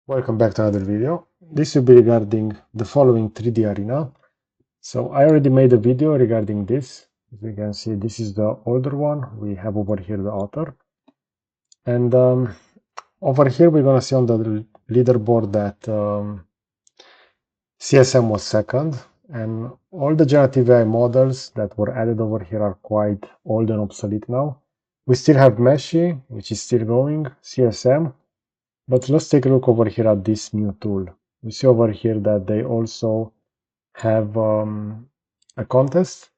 Welcome back to another video. This will be regarding the following 3D arena. So I already made a video regarding this. As you can see, this is the older one. We have over here the author. And over here, we're going to see on the leaderboard that CSM was second. And all the generative AI models that were added over here are quite old and obsolete now. We still have Meshi, which is still going, CSM. But let's take a look over here at this new tool. We see over here that they also have a contest.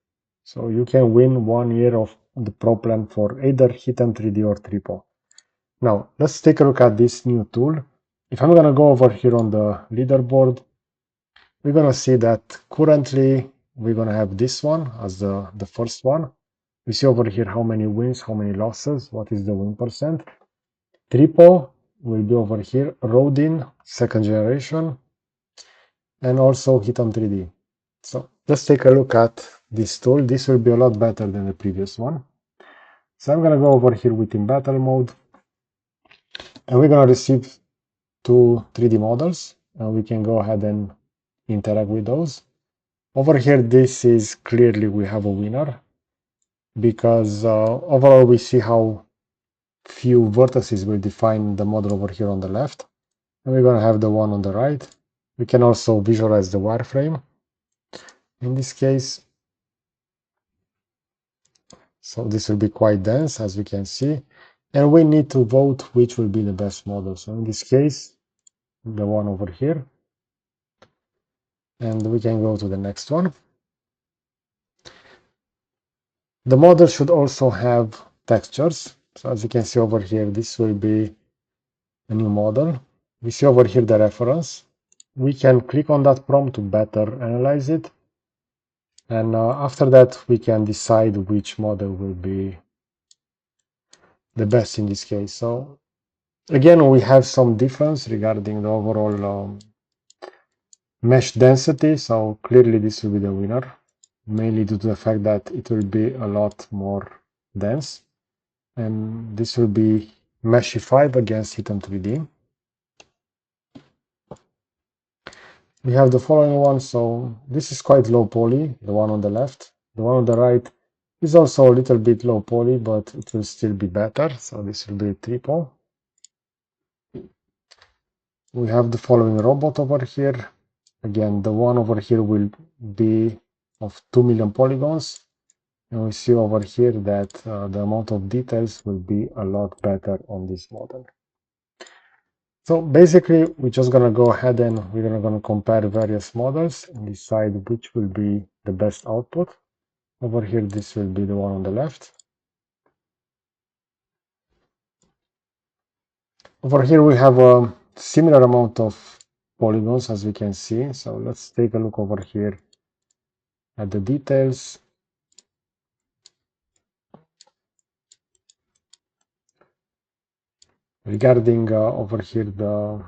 So you can win 1 year of the Pro plan for either Hitam 3D or Tripo. Now, let's take a look at this new tool. If I'm going to go over here on the leaderboard, we're going to see that currently we're going to have this one as the first one. We see over here how many wins, how many losses, what is the win percent. Tripo will be over here, Rodin, second generation, and also Hitam 3D. So let's take a look at this tool. This will be a lot better than the previous one. So I'm going to go over here within battle mode, and we're going to receive two 3D models, and we can go ahead and interact with those. Over here, this is clearly we have a winner, because overall we see how few vertices will define the model over here on the left. And we're going to have the one on the right. We can also visualize the wireframe in this case. So this will be quite dense, as we can see. And we need to vote which will be the best model. So in this case, the one over here. And we can go to the next one. The model should also have textures. So as you can see over here, this will be a new model. We see over here the reference. We can click on that prompt to better analyze it. And after that, we can decide which model will be the best in this case. So again, we have some difference regarding the overall mesh density. So clearly this will be the winner, mainly due to the fact that it will be a lot more dense. And this will be Meshi 5 against Hitam 3D. We have the following one. So this is quite low poly, the one on the left. The one on the right is also a little bit low poly, but it will still be better. So this will be triple. We have the following robot over here. Again, the one over here will be of 2 million polygons. And we see over here that the amount of details will be a lot better on this model. So basically, we're just going to go ahead and we're going to compare various models and decide which will be the best output. Over here, this will be the one on the left. Over here, we have a similar amount of polygons, as we can see. So let's take a look over here at the details. Regarding over here the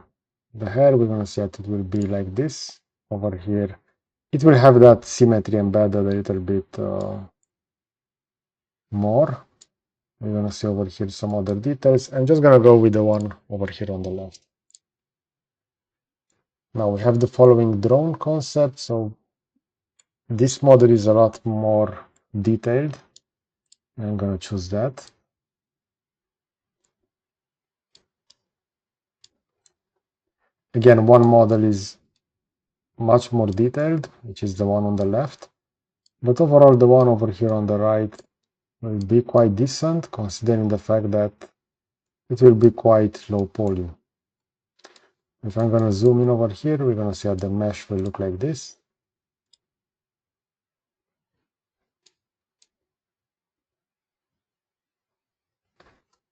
hair, we're going to see that it will be like this. Over here, it will have that symmetry embedded a little bit more. We're going to see over here some other details. I'm just going to go with the one over here on the left. Now we have the following drone concept. So this model is a lot more detailed. I'm going to choose that. Again, one model is much more detailed, which is the one on the left. But overall, the one over here on the right will be quite decent, considering the fact that it will be quite low poly. If I'm going to zoom in over here, we're going to see that the mesh will look like this.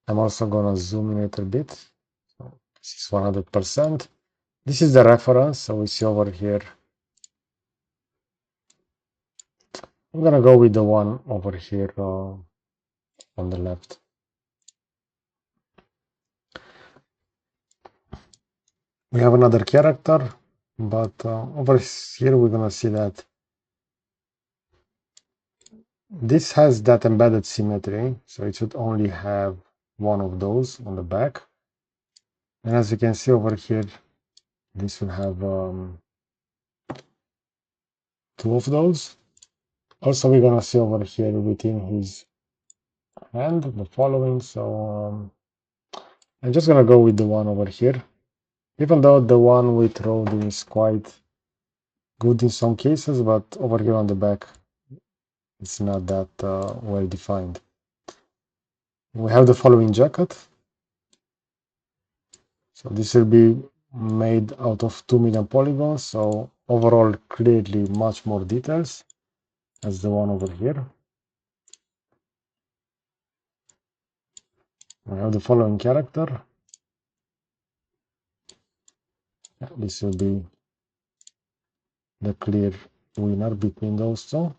I'm also going to zoom in a little bit. So this is 100%. This is the reference, so we see over here. I'm going to go with the one over here on the left. We have another character, but over here we're going to see that this has that embedded symmetry, so it should only have one of those on the back. And as you can see over here, This will have two of those. Also, we're gonna see over here within his hand the following. So I'm just gonna go with the one over here, even though the one with road is quite good in some cases, but over here on the back it's not that well defined. We have the following jacket. So this will be made out of 2 million polygons, so overall clearly much more details as the one over here. We have the following character. This will be the clear winner between those two.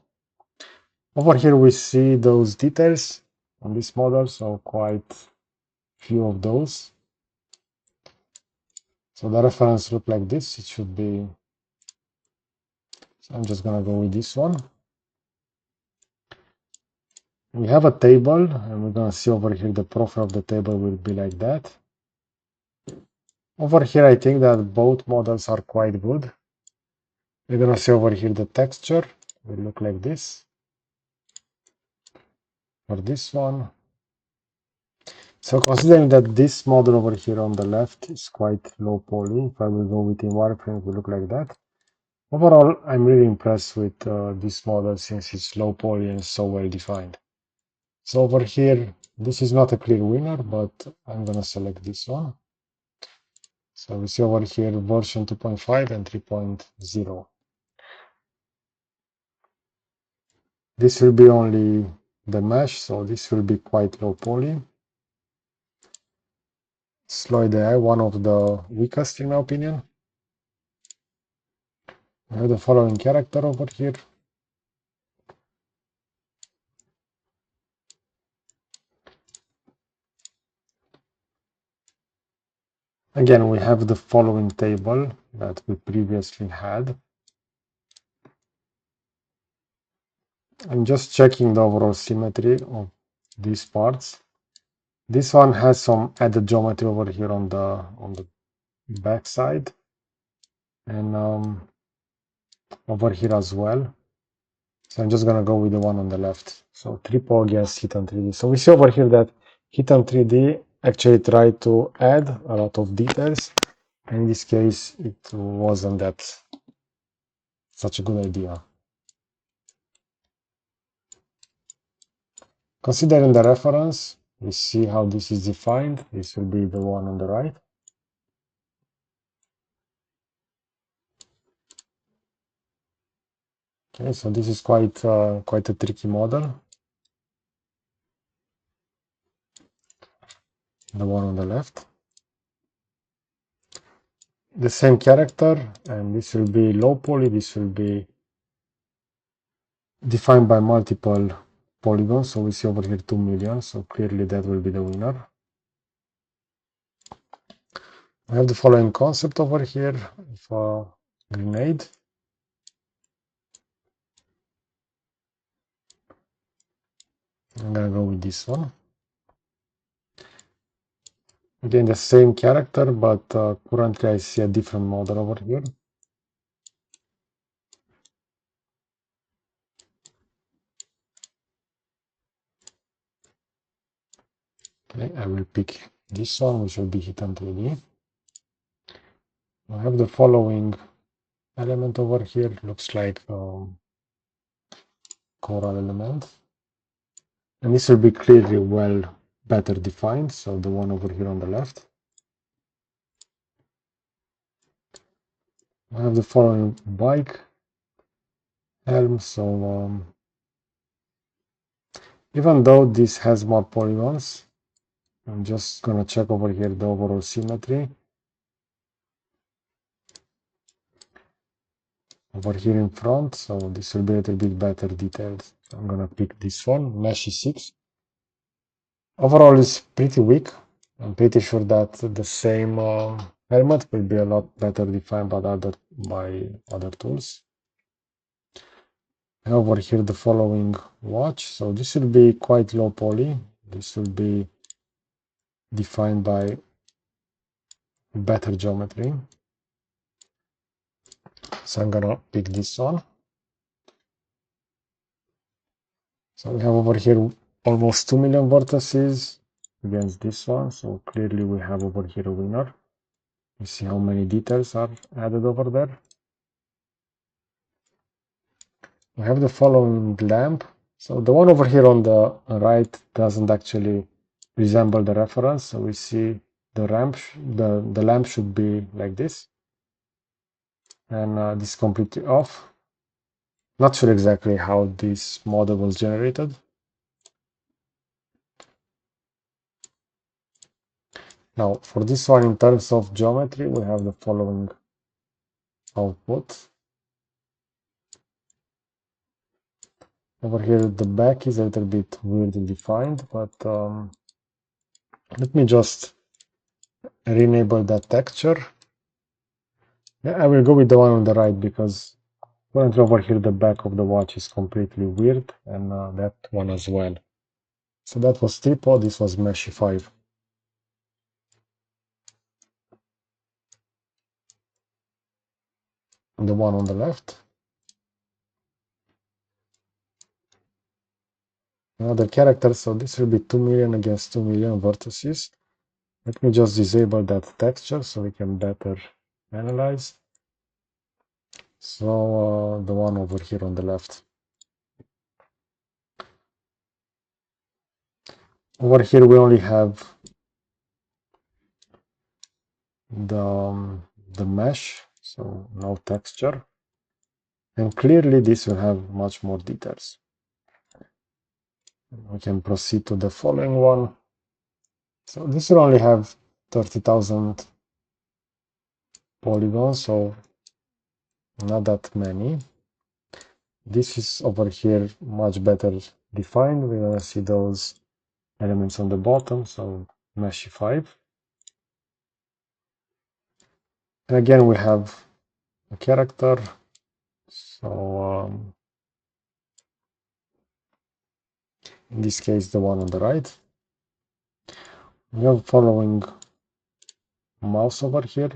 Over here we see those details on this model, so quite few of those. So the reference look like this. It should be, so I'm just gonna go with this one. We have a table, and we're gonna see over here the profile of the table will be like that. Over here I think that both models are quite good. We're gonna see over here the texture will look like this for this one. So considering that this model over here on the left is quite low poly, if I will go within wireframe it will look like that. Overall, I'm really impressed with this model since it's low poly and so well defined. So over here, this is not a clear winner, but I'm gonna select this one. So we see over here version 2.5 and 3.0. This will be only the mesh, so this will be quite low poly. Sloyd AI, one of the weakest in my opinion. I have the following character over here. Again, we have the following table that we previously had. I'm just checking the overall symmetry of these parts. This one has some added geometry over here on the back side, and over here as well. So I'm just gonna go with the one on the left. So triple against Hit on 3D. So we see over here that Hit on 3D actually tried to add a lot of details. In this case, it wasn't that such a good idea. Considering the reference, we see how this is defined. This will be the one on the right. Okay, so this is quite a tricky model. The one on the left. The same character, and this will be low poly. This will be defined by multiple polygons. So we see over here 2 million. So clearly that will be the winner. I have the following concept over here of a grenade. I'm gonna go with this one. Again, the same character, but currently I see a different model over here. Okay, I will pick this one, which will be Hit on 3D. I have the following element over here. Looks like coral element. And this will be clearly better defined. So the one over here on the left. I have the following bike helm. So even though this has more polygons, I'm just gonna check over here the overall symmetry. Over here in front, so this will be a little bit better detailed. So I'm gonna pick this one, Mesh 6. Overall, it's pretty weak. I'm pretty sure that the same helmet will be a lot better defined by other tools. And over here, the following watch. So this will be quite low poly. This will be defined by better geometry. So I'm gonna pick this one. So we have over here almost 2 million vertices against this one. So clearly we have over here a winner. You see how many details are added over there. We have the following lamp. So the one over here on the right doesn't actually resemble the reference. So we see the the lamp should be like this. And this is completely off. Not sure exactly how this model was generated. Now, for this one, in terms of geometry, we have the following output. Over here, the back is a little bit weirdly defined, but let me just re-enable that texture. Yeah, I will go with the one on the right because currently over here, the back of the watch is completely weird, and that one as well. So that was Tipo, this was Meshi 5. The one on the left. Another character, so this will be 2 million against 2 million vertices. Let me just disable that texture so we can better analyze. So the one over here on the left. Over here we only have the mesh, so no texture. And clearly this will have much more details. We can proceed to the following one. So this will only have 30,000 polygons, so not that many. This is over here much better defined. We're gonna see those elements on the bottom, so Mesh 5. And again, we have a character. So in this case, the one on the right. We have following mouse over here.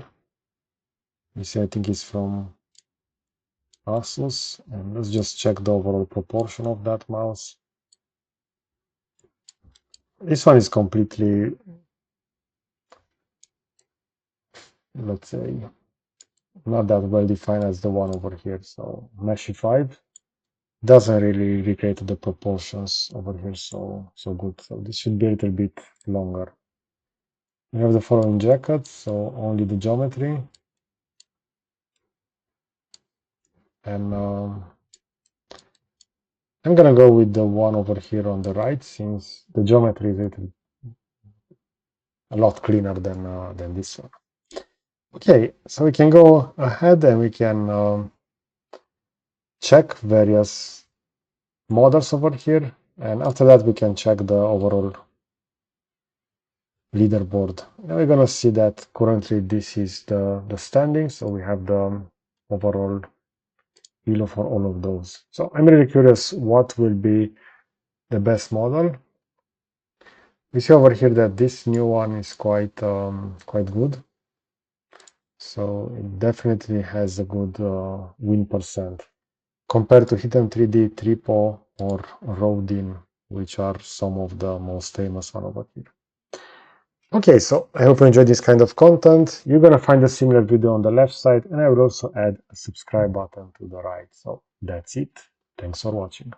You see, I think it's from Asus. And let's just check the overall proportion of that mouse. This one is completely, let's say, not that well defined as the one over here. So Mesh 5 doesn't really recreate the proportions over here so good. So this should be a little bit longer. We have the following jacket, so only the geometry. And I'm gonna go with the one over here on the right since the geometry is a lot cleaner than this one. Okay, so we can go ahead and we can check various models over here, and after that we can check the overall leaderboard. Now we're gonna see that currently this is the standing, so we have the overall elo for all of those. So I'm really curious what will be the best model. We see over here that this new one is quite good. So it definitely has a good win percent compared to Hidden 3D, Tripo, or Rodin, which are some of the most famous one over here. Okay, so I hope you enjoyed this kind of content. You're gonna find a similar video on the left side, and I will also add a subscribe button to the right. So that's it. Thanks for watching.